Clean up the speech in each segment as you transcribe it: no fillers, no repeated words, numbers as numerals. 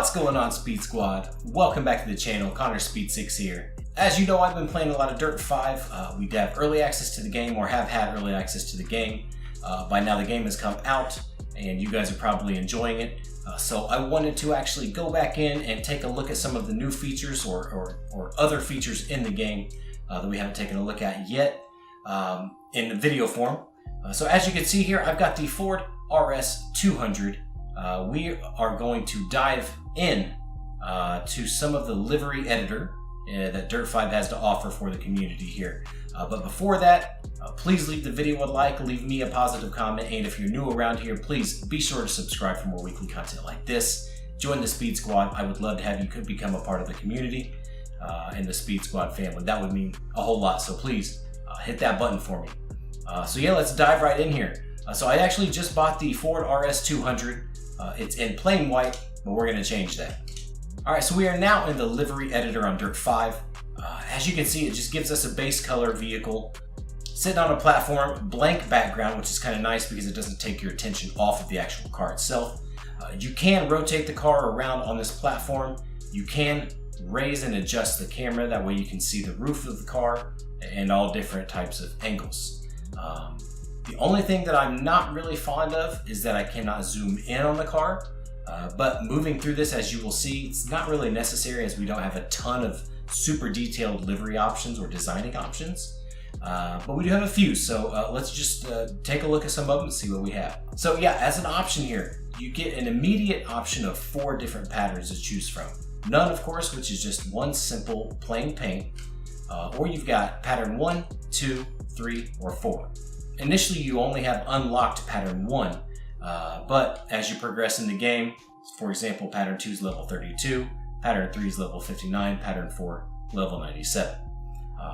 What's going on, Speed Squad? Welcome back to the channel. Connor Speed6 here. As you know, I've been playing a lot of Dirt 5. We have early access to the game, or have had early access to the game. By now the game has come out and you guys are probably enjoying it. So I wanted to actually go back in and take a look at some of the new features or other features in the game that we haven't taken a look at yet in the video form. So as you can see here, I've got the Ford RS200. We are going to dive in to some of the Livery Editor that Dirt 5 has to offer for the community here. But before that, please leave the video a like, leave me a positive comment, and if you're new around here, please be sure to subscribe for more weekly content like this. Join the Speed Squad. I would love to have you become a part of the community and the Speed Squad family. That would mean a whole lot, so please hit that button for me. So yeah, let's dive right in here. So I actually just bought the Ford RS200. It's in plain white, but we're going to change that. Alright, so we are now in the Livery Editor on Dirt 5. As you can see, it just gives us a base color vehicle sitting on a platform, blank background, which is kind of nice because it doesn't take your attention off of the actual car itself. You can rotate the car around on this platform. You can raise and adjust the camera, that way you can see the roof of the car and all different types of angles. The only thing that I'm not really fond of is that I cannot zoom in on the car, but moving through this, as you will see, it's not really necessary as we don't have a ton of super detailed livery options or designing options, but we do have a few, so let's just take a look at some of them and see what we have. So yeah, as an option here, you get an immediate option of 4 different patterns to choose from. None, of course, which is just one simple plain paint, or you've got pattern 1, 2, 3, or 4. Initially, you only have unlocked pattern 1, but as you progress in the game, for example, pattern 2 is level 32, pattern 3 is level 59, pattern 4 level 97.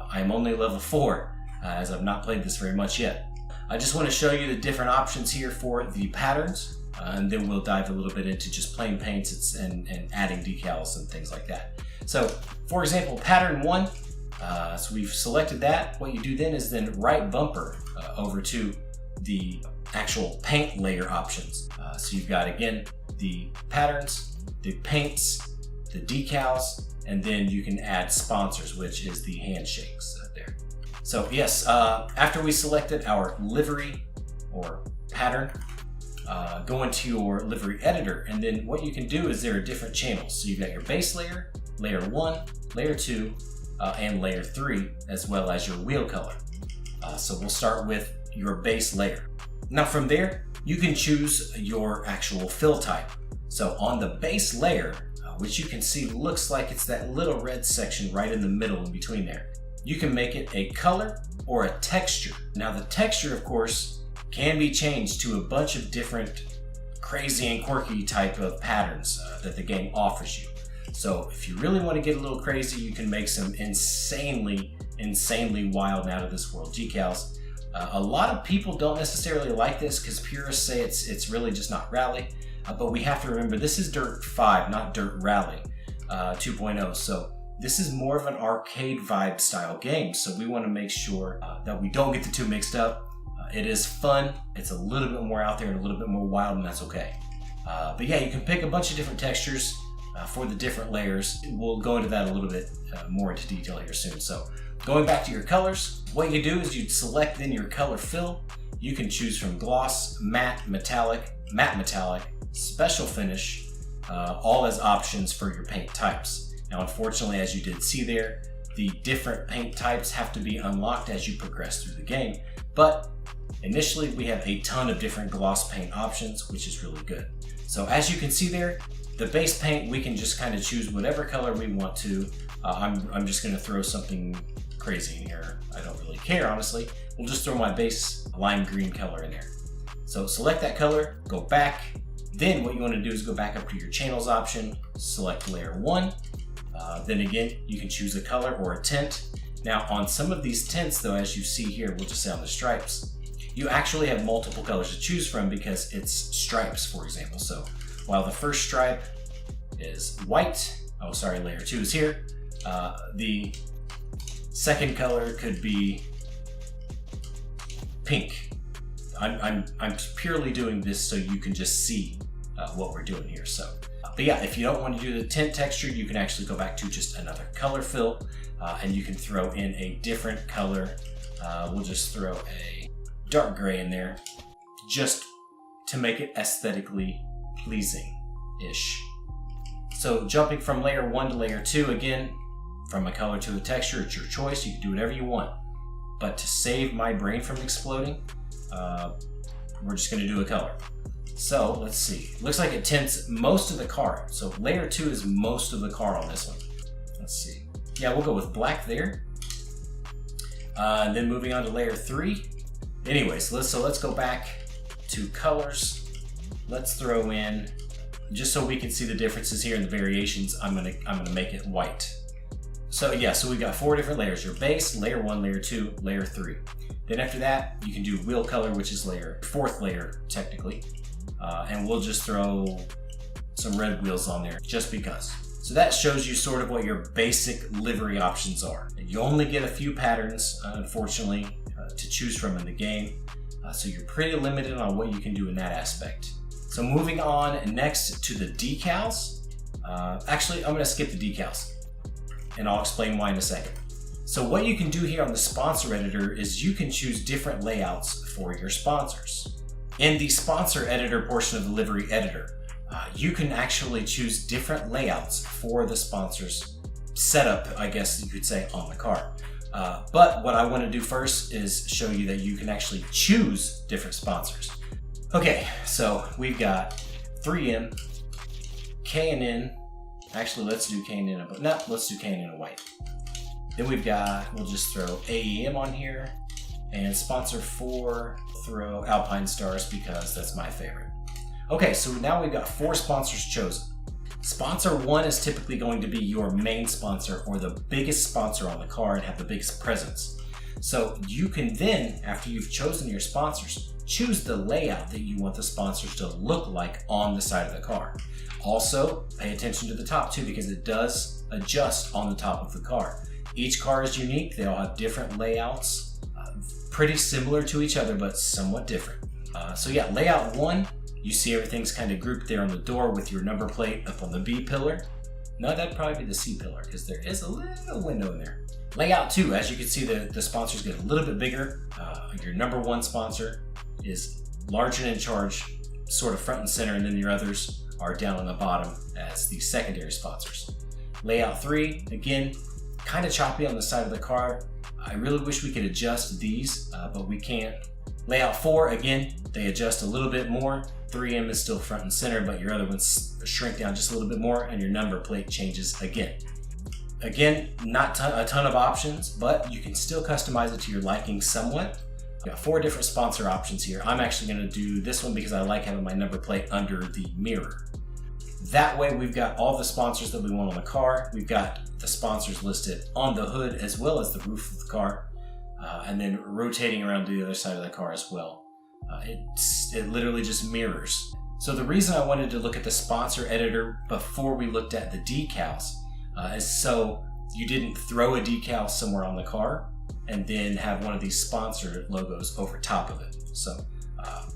I'm only level 4, as I've not played this very much yet. I just want to show you the different options here for the patterns, and then we'll dive a little bit into just plain paints and adding decals and things like that. So, for example, pattern 1, so we've selected that. What you do then is then right bumper over to the actual paint layer options. So you've got, again, the patterns, the paints, the decals, and then you can add sponsors, which is the handshakes there. So yes, after we selected our livery or pattern, go into your livery editor, and then what you can do is there are different channels. So you've got your base layer, layer 1, layer 2, and layer 3, as well as your wheel color. So we'll start with your base layer. Now from there, you can choose your actual fill type. So on the base layer, which you can see looks like it's that little red section right in the middle in between there, you can make it a color or a texture. Now the texture, of course, can be changed to a bunch of different crazy and quirky type of patterns that the game offers you. So if you really want to get a little crazy, you can make some insanely wild and out of this world decals. A lot of people don't necessarily like this because purists say it's really just not rally, but we have to remember this is Dirt 5, not Dirt Rally 2.0. So this is more of an arcade vibe style game, so we want to make sure that we don't get the two mixed up. It is fun, it's a little bit more out there and a little bit more wild, and that's okay. But yeah, you can pick a bunch of different textures for the different layers. We'll go into that a little bit more into detail here soon. So going back to your colors, what you do is you select then your color fill. You can choose from gloss, matte metallic, special finish, all as options for your paint types. Now unfortunately, as you did see there, the different paint types have to be unlocked as you progress through the game, but initially we have a ton of different gloss paint options, which is really good. So as you can see there, the base paint, we can just kind of choose whatever color we want to. I'm just going to throw something crazy in here. I don't really care, honestly. We'll just throw my base lime green color in there. So select that color, go back. Then what you want to do is go back up to your channels option, select layer 1. Then again, you can choose a color or a tint. Now on some of these tints though, as you see here, we'll just say on the stripes, you actually have multiple colors to choose from because it's stripes, for example. So while the first stripe is white, oh sorry, layer 2 is here, the second color could be pink. I'm purely doing this so you can just see what we're doing here. So But yeah, if you don't want to do the tint texture, you can actually go back to just another color fill, and you can throw in a different color. We'll just throw a dark gray in there, just to make it aesthetically pleasing-ish. So jumping from layer 1 to layer 2, again, from a color to a texture, it's your choice. You can do whatever you want. But to save my brain from exploding, we're just going to do a color. So let's see. Looks like it tints most of the car. So layer 2 is most of the car on this one. Let's see. Yeah, we'll go with black there. And then moving on to layer 3. Anyways, let's go back to colors. Let's throw in, just so we can see the differences here and the variations, I'm gonna make it white. So yeah, so we've got 4 different layers. Your base, layer 1, layer 2, layer 3. Then after that, you can do wheel color, which is fourth layer technically. And we'll just throw some red wheels on there just because. So that shows you sort of what your basic livery options are. You only get a few patterns, unfortunately, to choose from in the game. So you're pretty limited on what you can do in that aspect. So moving on next to the decals. Actually, I'm gonna skip the decals and I'll explain why in a second. So what you can do here on the sponsor editor is you can choose different layouts for your sponsors. In the sponsor editor portion of the livery editor, you can actually choose different layouts for the sponsor's setup, I guess you could say, on the car. But what I want to do first is show you that you can actually choose different sponsors. Okay, so we've got 3M, K&N. Actually, let's do K&N, but no, let's do K&N in white. Then we'll just throw AEM on here, and sponsor 4, throw Alpine Stars because that's my favorite. Okay, so now we've got 4 sponsors chosen. Sponsor 1 is typically going to be your main sponsor or the biggest sponsor on the car and have the biggest presence. So you can then, after you've chosen your sponsors, choose the layout that you want the sponsors to look like on the side of the car. Also, pay attention to the top too, because it does adjust on the top of the car. Each car is unique. They all have different layouts, pretty similar to each other, but somewhat different. So yeah, layout 1, you see everything's kind of grouped there on the door with your number plate up on the B pillar. No, that'd probably be the C pillar because there is a little window in there. Layout 2, as you can see, the sponsors get a little bit bigger. Your number 1 sponsor is large and in charge, sort of front and center, and then your others are down on the bottom as the secondary sponsors. Layout 3, again, kind of choppy on the side of the car. I really wish we could adjust these, but we can't. Layout 4, again, they adjust a little bit more. 3M is still front and center, but your other ones shrink down just a little bit more, and your number plate changes again. Again, not a ton of options, but you can still customize it to your liking somewhat. We've got 4 different sponsor options here. I'm actually going to do this one because I like having my number plate under the mirror. That way we've got all the sponsors that we want on the car. We've got the sponsors listed on the hood as well as the roof of the car, and then rotating around to the other side of the car as well. It literally just mirrors. So the reason I wanted to look at the sponsor editor before we looked at the decals is so you didn't throw a decal somewhere on the car and then have one of these sponsor logos over top of it. So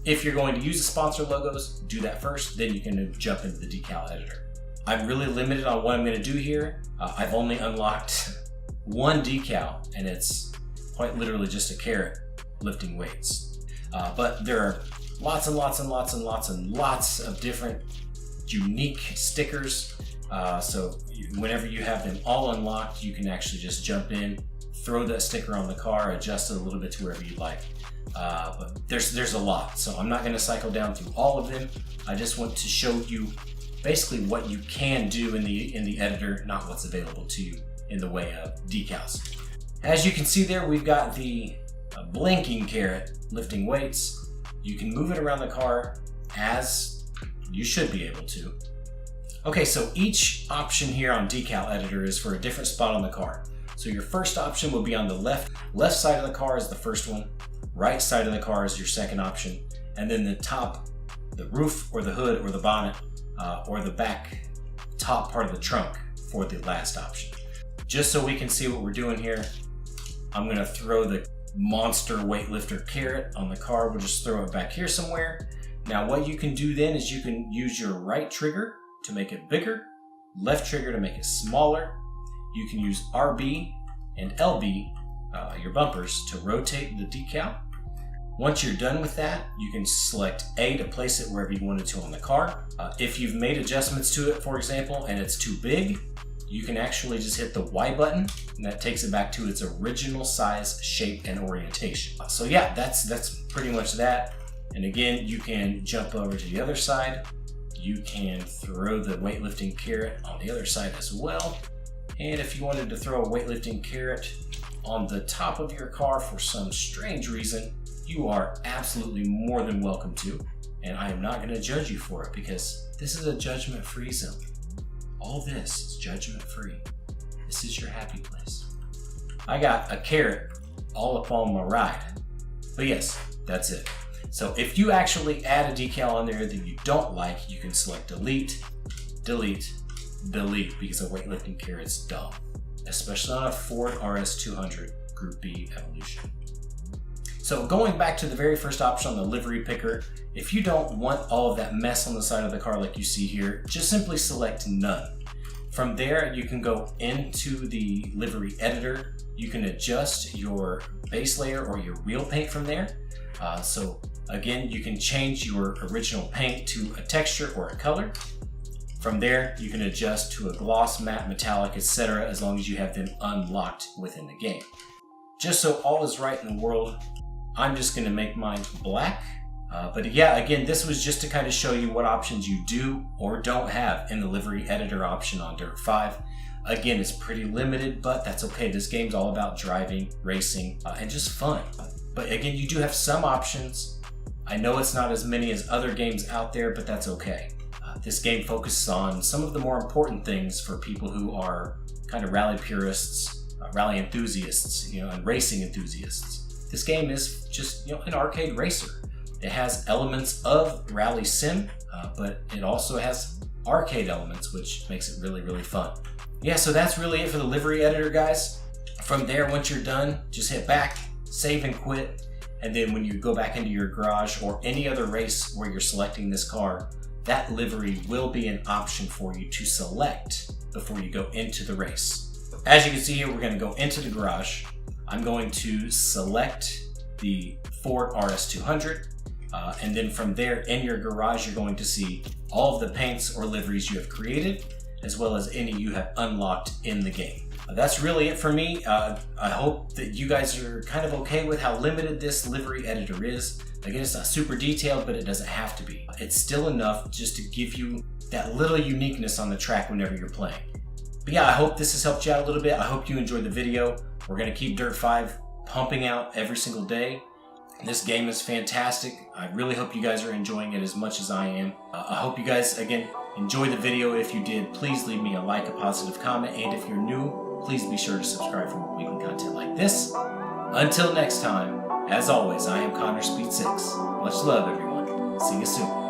if you're going to use the sponsor logos, do that first, then you can jump into the decal editor. I'm really limited on what I'm going to do here. I've only unlocked 1 decal, and it's quite literally just a carrot lifting weights. But there are lots and lots and lots and lots and lots of different unique stickers. So whenever you have them all unlocked, you can actually just jump in, throw that sticker on the car, adjust it a little bit to wherever you'd like. But there's a lot, so I'm not going to cycle down through all of them. I just want to show you basically what you can do in the editor, not what's available to you in the way of decals. As you can see there, we've got the blinking carrot lifting weights. You can move it around the car as you should be able to. Okay, so each option here on Decal Editor is for a different spot on the car. So your first option will be on the left side of the car is the first one, right side of the car is your second option, and then the top, the roof or the hood or the bonnet or the back top part of the trunk for the last option. Just so we can see what we're doing here, I'm gonna throw the monster weightlifter carrot on the car. We'll just throw it back here somewhere. Now what you can do then is you can use your right trigger to make it bigger, left trigger to make it smaller. You can use RB and LB, your bumpers, to rotate the decal. Once you're done with that, you can select A to place it wherever you wanted to on the car. If you've made adjustments to it, for example, and it's too big, you can actually just hit the Y button, and that takes it back to its original size, shape, and orientation. So yeah, that's pretty much that. And again, you can jump over to the other side. You can throw the weightlifting carrot on the other side as well. And if you wanted to throw a weightlifting carrot on the top of your car for some strange reason, you are absolutely more than welcome to. And I am not going to judge you for it because this is a judgment-free zone. All this is judgment-free. This is your happy place. I got a carrot all up on my ride. But yes, that's it. So if you actually add a decal on there that you don't like, you can select delete, delete, delete, because a weightlifting carrot's dumb, especially on a Ford RS200 Group B Evolution. So going back to the very first option on the livery picker, if you don't want all of that mess on the side of the car like you see here, just simply select none. From there, you can go into the livery editor. You can adjust your base layer or your wheel paint from there. So again, you can change your original paint to a texture or a color. From there, you can adjust to a gloss, matte, metallic, etc. as long as you have them unlocked within the game. Just so all is right in the world, I'm just gonna make mine black. But yeah, again, this was just to kind of show you what options you do or don't have in the livery editor option on Dirt 5. Again, it's pretty limited, but that's okay. This game's all about driving, racing, and just fun. But again, you do have some options. I know it's not as many as other games out there, but that's okay. This game focuses on some of the more important things for people who are kind of rally purists, rally enthusiasts, and racing enthusiasts. This game is just, an arcade racer. It has elements of rally sim, but it also has arcade elements, which makes it really, really fun. Yeah, so that's really it for the livery editor, guys. From there, once you're done, just hit back, save and quit. And then when you go back into your garage or any other race where you're selecting this car, that livery will be an option for you to select before you go into the race. As you can see here, we're gonna go into the garage. I'm going to select the Ford RS200. And then from there in your garage, you're going to see all of the paints or liveries you have created, as well as any you have unlocked in the game. That's really it for me. I hope that you guys are kind of okay with how limited this livery editor is. Again, it's not super detailed, but it doesn't have to be. It's still enough just to give you that little uniqueness on the track whenever you're playing. But yeah, I hope this has helped you out a little bit. I hope you enjoyed the video. We're gonna keep Dirt 5 pumping out every single day. This game is fantastic. I really hope you guys are enjoying it as much as I am. I hope you guys, again, enjoy the video. If you did, please leave me a like, a positive comment, and if you're new, please be sure to subscribe for more weekly content like this. Until next time, as always, I am Connor Speed 6. Much love, everyone. See you soon.